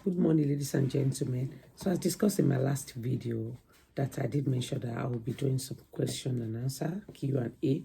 Good morning, ladies and gentlemen. So as discussed in my last video, that I did mention that I will be doing some question and answer Q&A.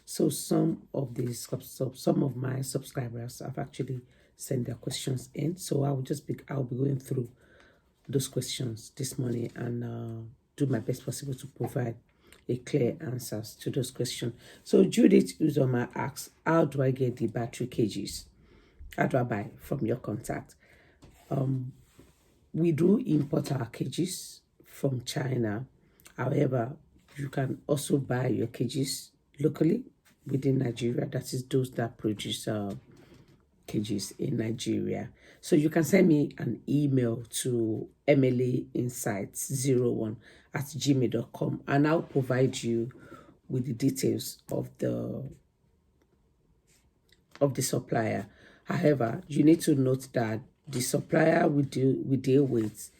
So some of my subscribers have actually sent their questions in. So I'll be going through those questions this morning and do my best possible to provide a clear answers to those questions. So Judith Uzoma asks, how do I get the battery cages? How do I buy from your contact? We do import our cages from China. However, you can also buy your cages locally within Nigeria. That is those that produce cages in Nigeria. So you can send me an email to mlainsights01@gmail.com and I'll provide you with the details of the supplier. However, you need to note that the supplier we deal with,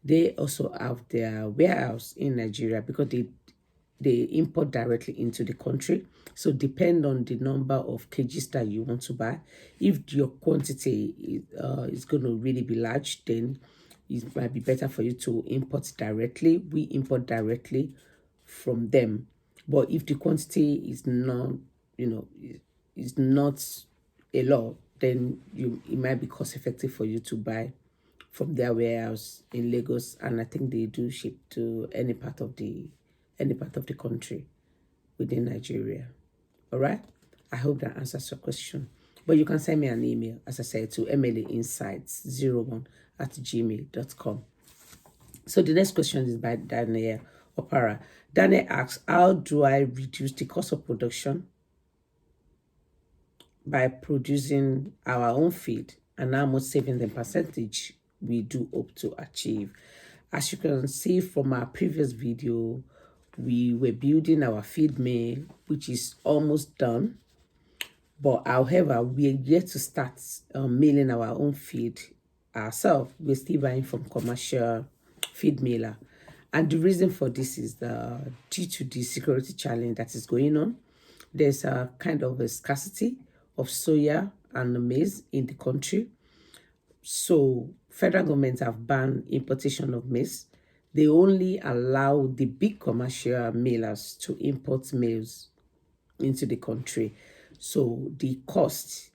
they also have their warehouse in Nigeria because they import directly into the country. So depend on the number of kgs that you want to buy. If your quantity is going to really be large, then it might be better for you to import directly. We import directly from them. But if the quantity is not, is not a lot, then it might be cost effective for you to buy from their warehouse in Lagos, and I think they do ship to any part of the country within Nigeria. All right, I hope that answers your question. But you can send me an email, as I said, to mlainsights01@gmail.com. So the next question is by Daniel Opara. Daniel asks, how do I reduce the cost of production by producing our own feed, and how much savings and percentage we do hope to achieve? As you can see from our previous video, we were building our feed mill, which is almost done. But however, we are yet to start milling our own feed ourselves. We're still buying from commercial feed miller. And the reason for this is due to the security challenge that is going on. There's a kind of a scarcity of soya and maize in the country. So federal governments have banned importation of maize. They only allow the big commercial millers to import maize into the country. So the cost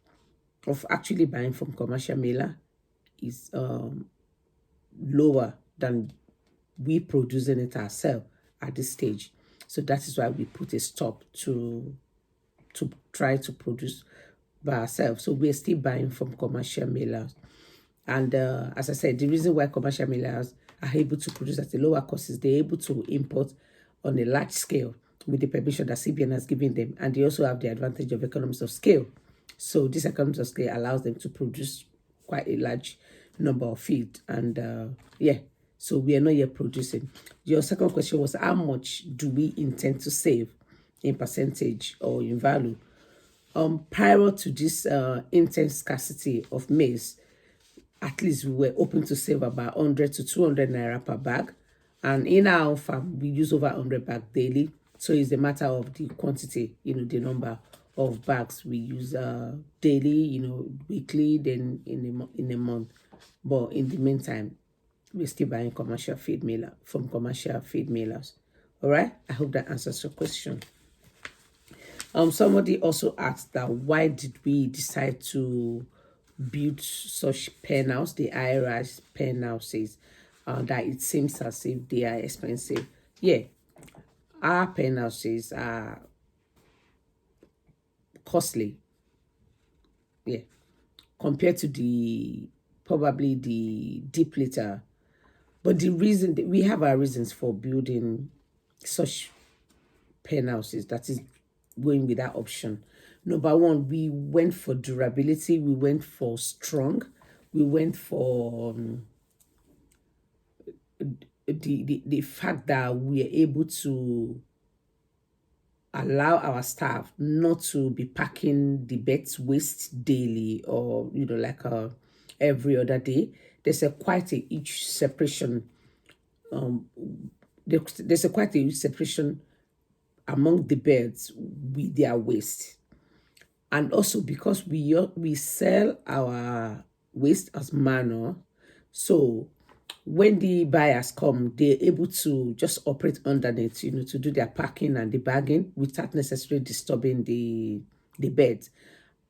of actually buying from commercial miller is lower than we producing it ourselves at this stage. So that is why we put a stop to try to produce by ourselves. So we're still buying from commercial millers. And as I said, the reason why commercial millers are able to produce at a lower cost is they're able to import on a large scale with the permission that CBN has given them. And they also have the advantage of economies of scale. So this economies of scale allows them to produce quite a large number of feed. And so we are not yet producing. Your second question was, how much do we intend to save in percentage or in value? Prior to this intense scarcity of maize, at least we were hoping to save about 100 to 200 naira per bag. And in our farm, we use over 100 bags daily. So it's a matter of the quantity, the number of bags we use daily, weekly, then in a month. But in the meantime, we're still buying commercial feed miller from commercial feed millers. All right, I hope that answers your question. Somebody also asked that why did we decide to build such pen house, the high-rise pen houses, that it seems as if they are expensive. Yeah, our pen houses are costly. Yeah, compared to probably the deep litter. But the reason that we have our reasons for building such pen houses, that is going with that option. Number one, we went for durability, we went for strong, we went for the fact that we are able to allow our staff not to be packing the bed waste daily or every other day. There's quite a huge separation. There's quite a huge separation among the beds with their waste. And also because we sell our waste as manure, So when the buyers come, they're able to just operate underneath, to do their packing and the bagging without necessarily disturbing the bed.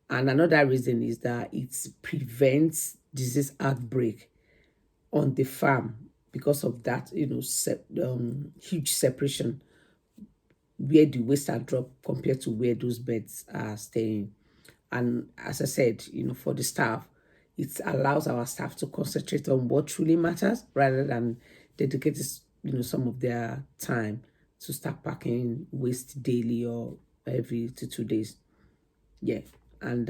And another reason is that it prevents disease outbreak on the farm because of that, huge separation where the waste are dropped compared to where those beds are staying. And as I said, for the staff, it allows our staff to concentrate on what truly matters rather than dedicate, some of their time to start packing waste daily or every 2 days. Yeah, and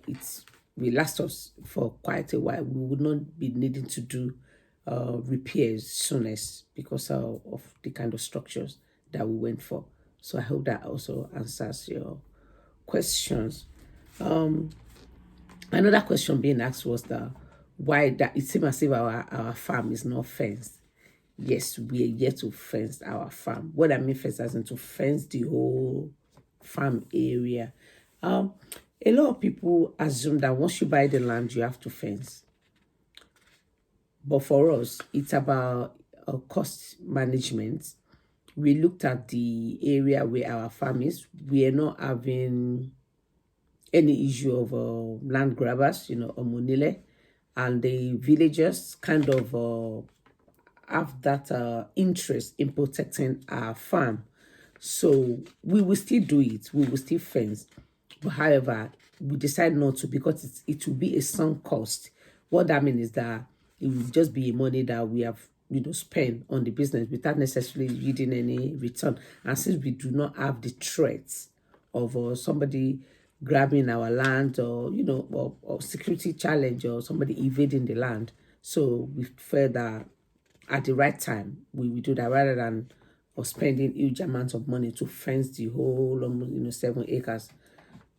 it's will last us for quite a while. We would not be needing to do repairs soonest because of the kind of structures that we went for. So I hope that also answers your questions. Another question being asked was the why that it seems as if our farm is not fenced. Yes, we are yet to fence our farm. What I mean fence as in to fence the whole farm area. A lot of people assume that once you buy the land, you have to fence. But for us, it's about cost management. We looked at the area where our farm is. We are not having any issue of land grabbers, or monile, and the villagers kind of have that interest in protecting our farm. So we will still do it. We will still fence. But however, we decide not to because it will be a sunk cost. What that means is that it will just be money that we have, spent on the business without necessarily yielding any return. And since we do not have the threats of somebody grabbing our land or, or security challenge or somebody evading the land, so we felt that at the right time we will do that rather than or spending huge amounts of money to fence the whole almost 7 acres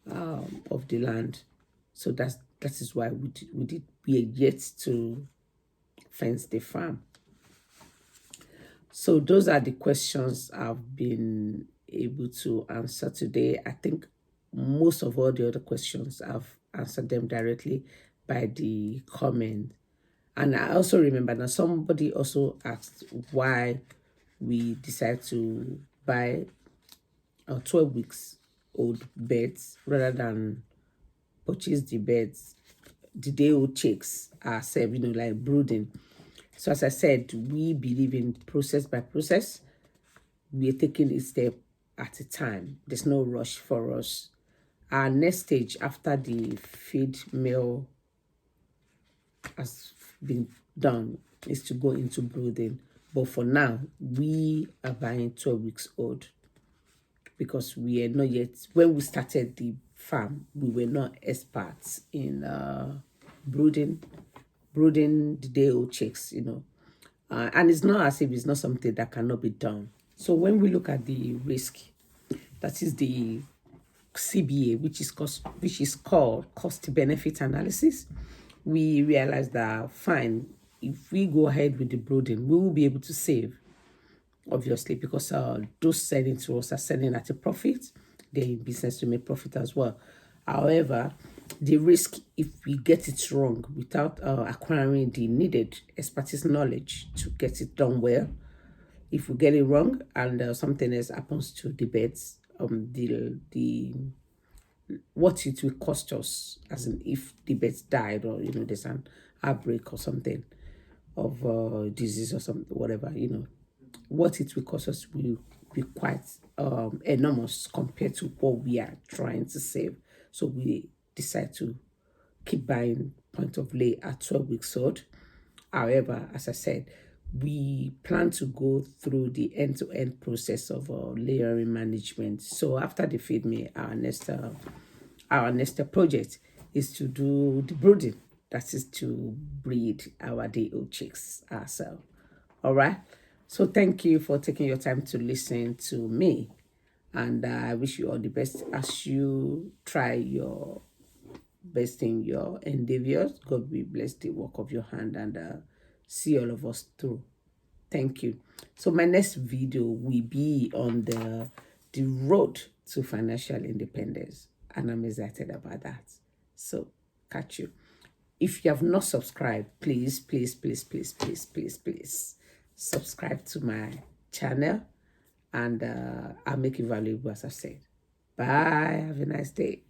of the land. So that is why we are yet to fence the farm. So those are the questions I've been able to answer today. I think most of all the other questions I've answered them directly by the comment. And I also remember now somebody also asked why we decided to buy 12 weeks old beds rather than purchase the beds, the day old chicks ourselves, like brooding. So as I said, we believe in process by process. We are taking a step at a time. There's no rush for us. Our next stage after the feed meal has been done is to go into brooding. But for now, we are buying 12 weeks old because we are not yet, when we started the farm, we were not experts in brooding the day old chicks, and it's not as if it's not something that cannot be done. So when we look at the risk, that is the CBA, which is called cost benefit analysis, we realize that fine, if we go ahead with the brooding, we will be able to save, obviously, because those selling to us are selling at a profit. They're in business to make profit as well. However, the risk if we get it wrong without acquiring the needed expertise knowledge to get it done well, if we get it wrong and something else happens to the beds, the what it will cost us, as in if the beds died or there's an outbreak or something of disease or something, whatever, what it will cost us will be quite enormous compared to what we are trying to save. So we decide to keep buying point of lay at 12 weeks old. However, as I said, we plan to go through the end-to-end process of layering management. So after the feed me, our next project is to do the brooding. That is to breed our day-old chicks ourselves. All right. So thank you for taking your time to listen to me. And I wish you all the best as you try your best in your endeavors. God will bless the work of your hand and see all of us through. Thank you. So my next video will be on the road to financial independence. And I'm excited about that. So catch you. If you have not subscribed, please subscribe to my channel, and I'll make it valuable, as I said. Bye. Have a nice day.